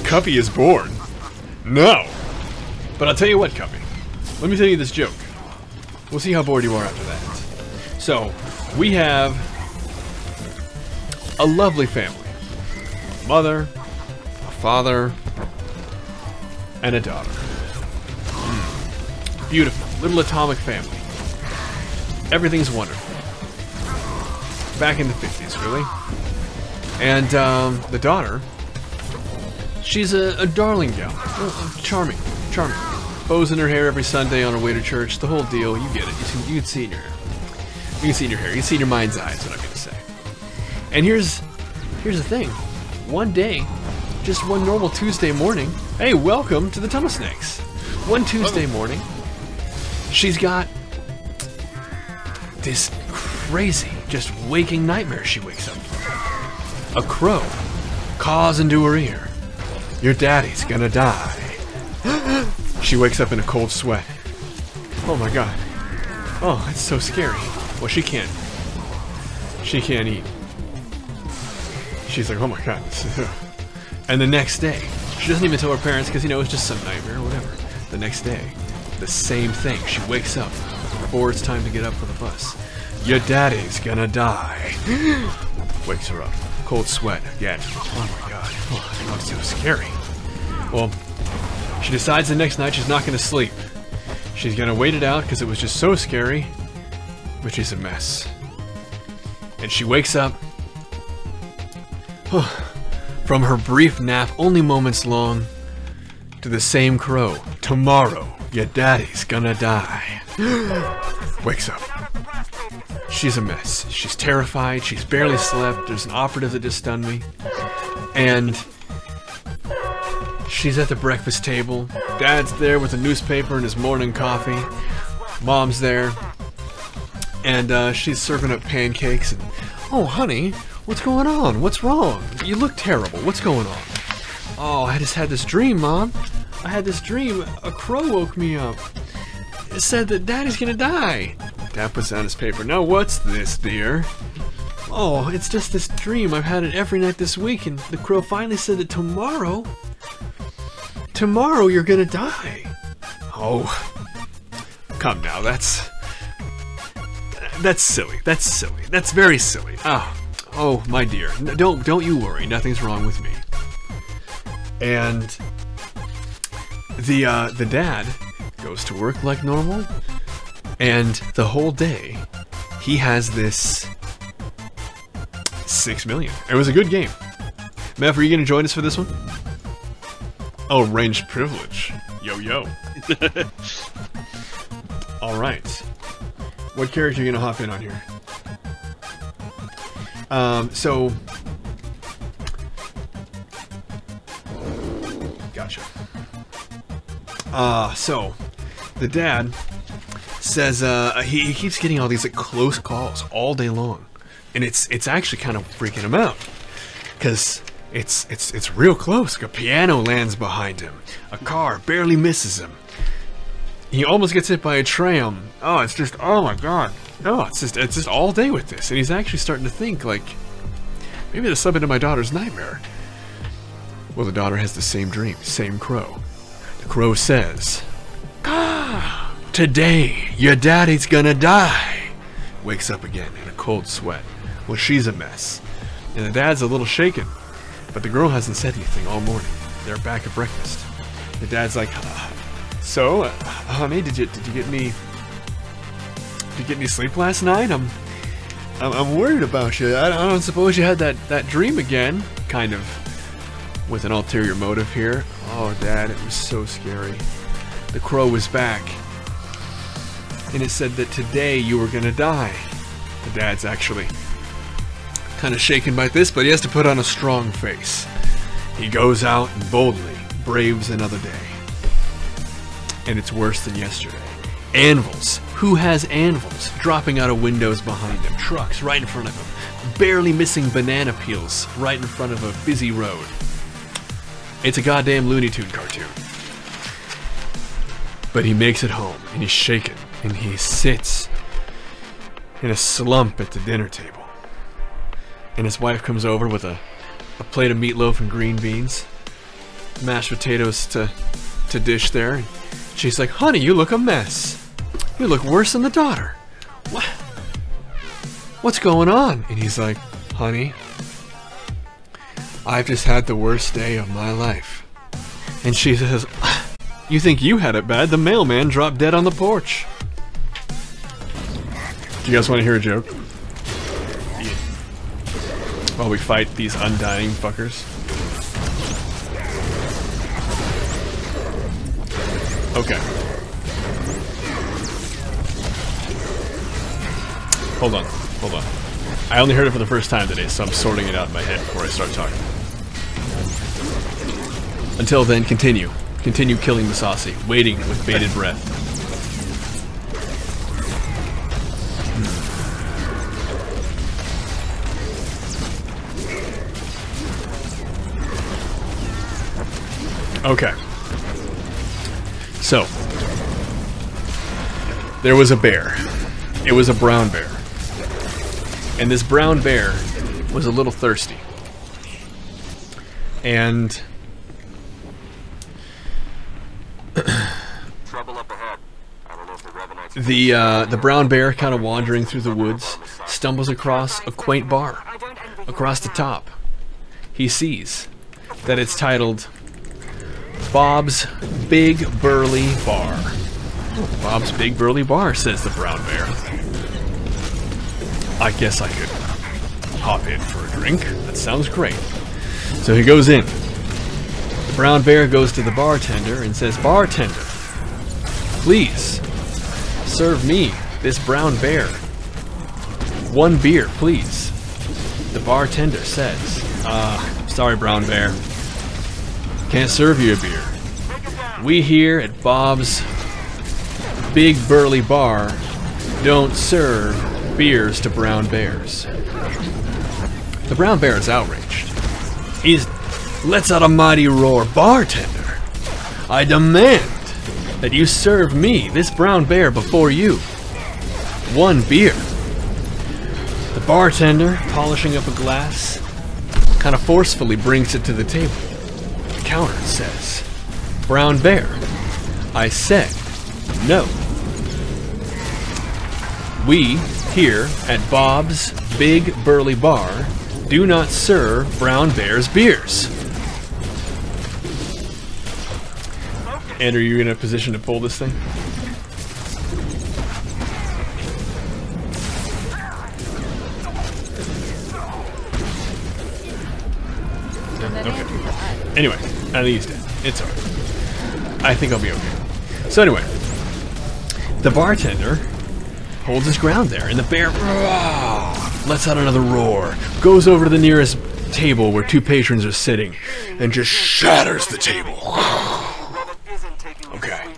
Cuppy is born. No. But I'll tell you what, Cuppy. Let me tell you this joke. We'll see how bored you are after that. So, we have a lovely family. A mother, a father, and a daughter. Beautiful. Little atomic family. Everything's wonderful. Back in the 50s, really. And the daughter, she's a darling gal. Charming. Charming. Bows in her hair every Sunday on her way to church. The whole deal. You get it. You can see it in your hair. You can see it in your hair. You can see it in your mind's eye, is what I'm going to say. And here's the thing. One day, just one normal Tuesday morning. Hey, welcome to the Tunnel Snakes. One Tuesday morning, she's got this crazy, just waking nightmare she wakes up from. A crow caws into her ear. Your daddy's gonna die. She wakes up in a cold sweat. Oh my god. Oh, it's so scary. Well, she can't eat. She's like, oh my god. And the next day, she doesn't even tell her parents because, you know, it's just some nightmare or whatever. The next day, the same thing. She wakes up before it's time to get up for the bus. Your daddy's gonna die. Wakes her up. Cold sweat again. Oh my god. Oh, that was so scary. Well, she decides the next night she's not gonna sleep. She's gonna wait it out because it was just so scary. But she's a mess. And she wakes up from her brief nap, only moments long, to the same crow. Tomorrow, your daddy's gonna die. Wakes up. She's a mess. She's terrified. She's barely slept. There's an operative that just stunned me. And she's at the breakfast table. Dad's there with a newspaper and his morning coffee. Mom's there. And she's serving up pancakes. And, oh, honey, what's going on? What's wrong? You look terrible. What's going on? Oh, I just had this dream, Mom. I had this dream. A crow woke me up. It said that Daddy's gonna die. Dad puts down his paper. Now what's this, dear? Oh, it's just this dream. I've had it every night this week, and the crow finally said that tomorrow you're gonna die. Oh, come now. That's silly. That's silly. That's very silly. Oh, my dear. Don't you worry. Nothing's wrong with me. And the dad goes to work like normal, and the whole day he has this 6 million. It was a good game. Mev, are you gonna join us for this one? Oh, ranged privilege. Yo. Alright. What character are you gonna hop in on here? So gotcha. So the dad says he keeps getting all these like close calls all day long, and it's actually kind of freaking him out because it's real close. Like a piano lands behind him, a car barely misses him. He almost gets hit by a tram. Oh, it's just, oh my god. No, it's just all day with this, and he's actually starting to think like maybe there's something in my daughter's nightmare. Well, the daughter has the same dream, same crow. The crow says, today, your daddy's gonna die. Wakes up again in a cold sweat. Well, she's a mess. And the dad's a little shaken. But the girl hasn't said anything all morning. They're back at breakfast. The dad's like, so, honey, did you get any sleep last night? I'm worried about you. I don't suppose you had that dream again. Kind of with an ulterior motive here. Oh, Dad, it was so scary. The crow was back. And it said that today you were gonna die. The dad's actually kind of shaken by this, but he has to put on a strong face. He goes out and boldly braves another day. And it's worse than yesterday. Anvils. Who has anvils? Dropping out of windows behind him. Trucks right in front of him. Barely missing banana peels right in front of a busy road. It's a goddamn Looney Tune cartoon. But he makes it home, and he's shaken, and he sits in a slump at the dinner table. And his wife comes over with a a plate of meatloaf and green beans, mashed potatoes to dish there. And she's like, honey, you look a mess. You look worse than the daughter. What? What's going on? And he's like, honey, I've just had the worst day of my life. And she says, you think you had it bad? The mailman dropped dead on the porch. Do you guys want to hear a joke? Yeah. While we fight these undying fuckers. Okay. Hold on. I only heard it for the first time today, so I'm sorting it out in my head before I start talking. Until then, continue. Continue killing the saucy, waiting with bated breath. Okay. So, there was a bear. It was a brown bear. And this brown bear was a little thirsty. And trouble up ahead. I don't know if the brown bear, kind of wandering through the woods, stumbles across a quaint bar. Across the top, he sees that it's titled Bob's Big Burly Bar. Oh, Bob's Big Burly Bar, says the brown bear. I guess I could hop in for a drink. That sounds great. So he goes in. The brown bear goes to the bartender and says, bartender, please serve me, this brown bear, one beer, please. The bartender says, sorry, brown bear, can't serve you a beer. We here at Bob's Big Burly Bar don't serve beers to brown bears. The brown bear is outraged. He lets out a mighty roar. Bartender, I demand that you serve me, this brown bear, before you, one beer. The bartender, polishing up a glass, kind of forcefully brings it to the table. The counter says, brown bear, I said no. We, here at Bob's Big Burly Bar, do not serve brown bear's beers. And are you in a position to pull this thing? Okay. Anyway, I think he's dead. It's alright. I think I'll be okay. So anyway, the bartender holds his ground there, and the bear lets out another roar, goes over to the nearest table where two patrons are sitting, and just shatters the table. Okay.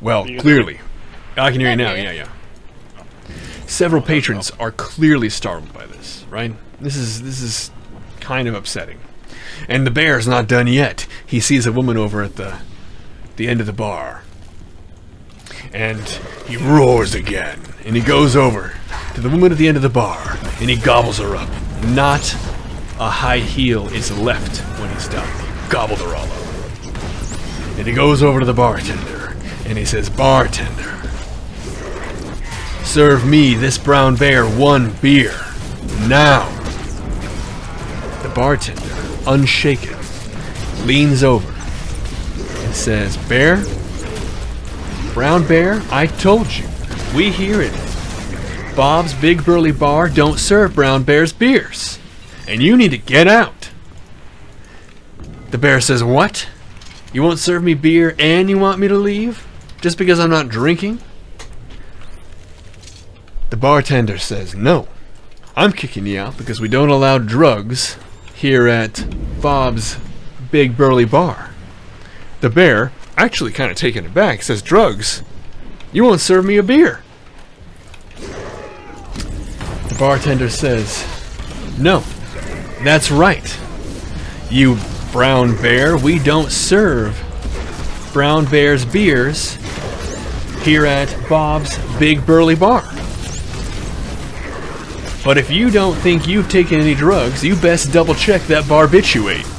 Well, clearly. I can hear you now, yeah. Several patrons are clearly startled by this, right? This is kind of upsetting. And the bear's not done yet. He sees a woman over at the end of the bar. And he roars again, and he goes over to the woman at the end of the bar, and he gobbles her up. Not a high heel is left when he's done. He gobbled her all up. And he goes over to the bartender, and he says, bartender, serve me, this brown bear, one beer. Now. The bartender, unshaken, leans over and says, bear? Brown bear, I told you, we here at Bob's Big Burly Bar don't serve brown bear's beers, and you need to get out. The bear says, what? You won't serve me beer and you want me to leave? Just because I'm not drinking? The bartender says, no, I'm kicking you out because we don't allow drugs here at Bob's Big Burly Bar. The bear, actually kind of taken aback, says, drugs? You won't serve me a beer. The bartender says, no, that's right. You brown bear, we don't serve brown bear's beers here at Bob's Big Burly Bar. But if you don't think you've taken any drugs, you best double check that barbiturate.